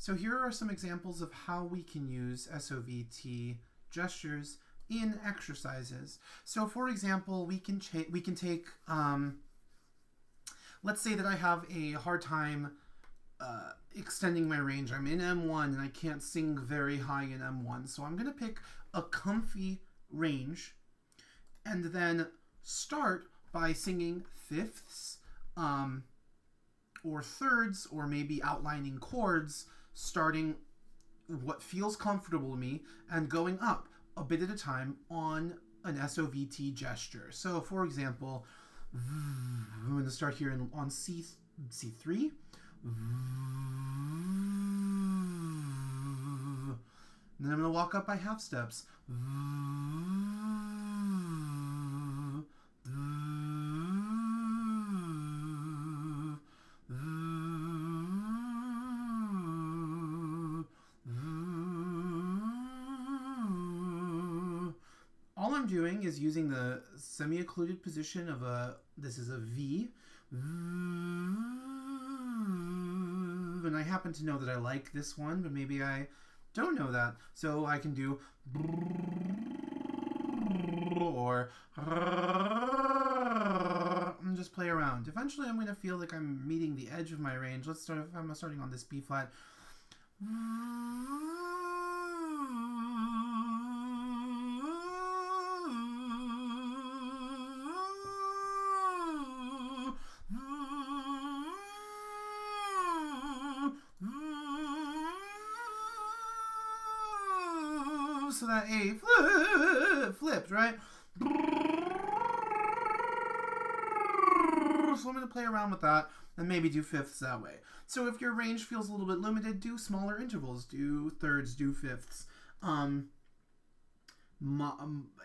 So here are some examples of how we can use SOVT gestures in exercises. So for example, we can take, let's say that I have a hard time extending my range. I'm in M1 and I can't sing very high in M1. So I'm going to pick a comfy range and then start by singing fifths or thirds, or maybe outlining chords, starting what feels comfortable to me and going up a bit at a time on an SOVT gesture. So for example, I'm going to start here on C3. And then I'm going to walk up by half steps. All I'm doing is using the semi-occluded position of this is a V. And I happen to know that I like this one, but maybe I don't know that. So I can do or and just play around. Eventually I'm going to feel like I'm meeting the edge of my range. Let's start, if I'm starting on this B flat. So that A flipped, right? So I'm going to play around with that and maybe do fifths that way. So if your range feels a little bit limited, do smaller intervals, do thirds, do fifths.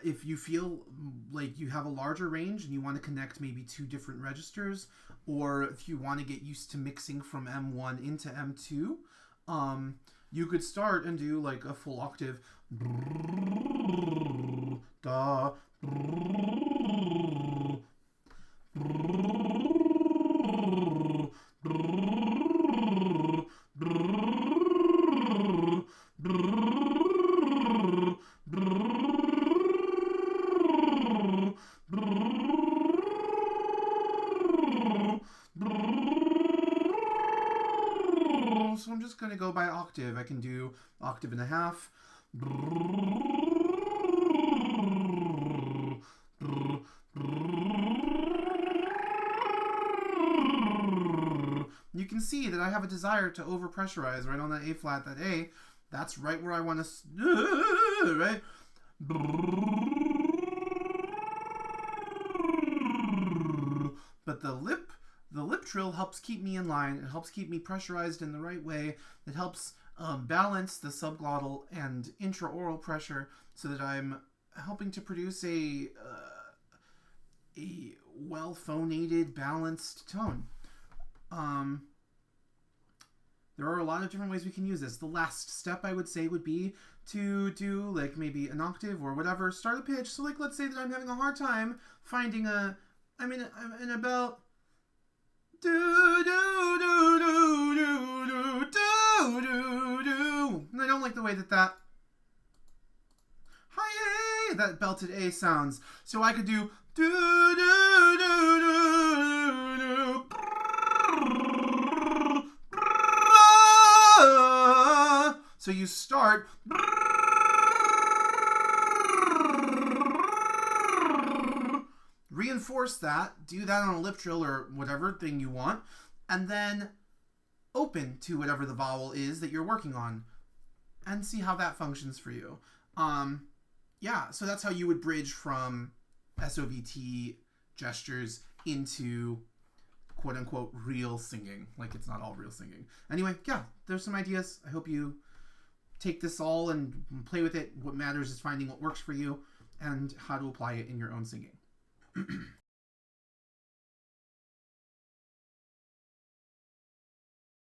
If you feel like you have a larger range and you want to connect maybe two different registers, or if you want to get used to mixing from M1 into M2, you could start and do like a full octave. Da. So I'm just going to go by octave. I can do octave and a half. You can see that I have a desire to overpressurize right on that A flat, that A. That's right where I want to, right? But the lip trill helps keep me in line. It helps keep me pressurized in the right way. It helps balance the subglottal and intraoral pressure so that I'm helping to produce a well-phonated, balanced tone. There are a lot of different ways we can use this. The last step I would say would be to do like maybe an octave or whatever, start a pitch. So like let's say that I'm having a hard time finding I'm in about do do do do do do do do do. And I don't like the way that hi that belted A sounds. So I could do do do do do do. So you start, reinforce that, do that on a lip trill or whatever thing you want, and then open to whatever the vowel is that you're working on and see how that functions for you. Yeah, so that's how you would bridge from SOVT gestures into quote-unquote real singing. Like, it's not all real singing. Anyway, yeah, there's some ideas. I hope you take this all and play with it. What matters is finding what works for you and how to apply it in your own singing.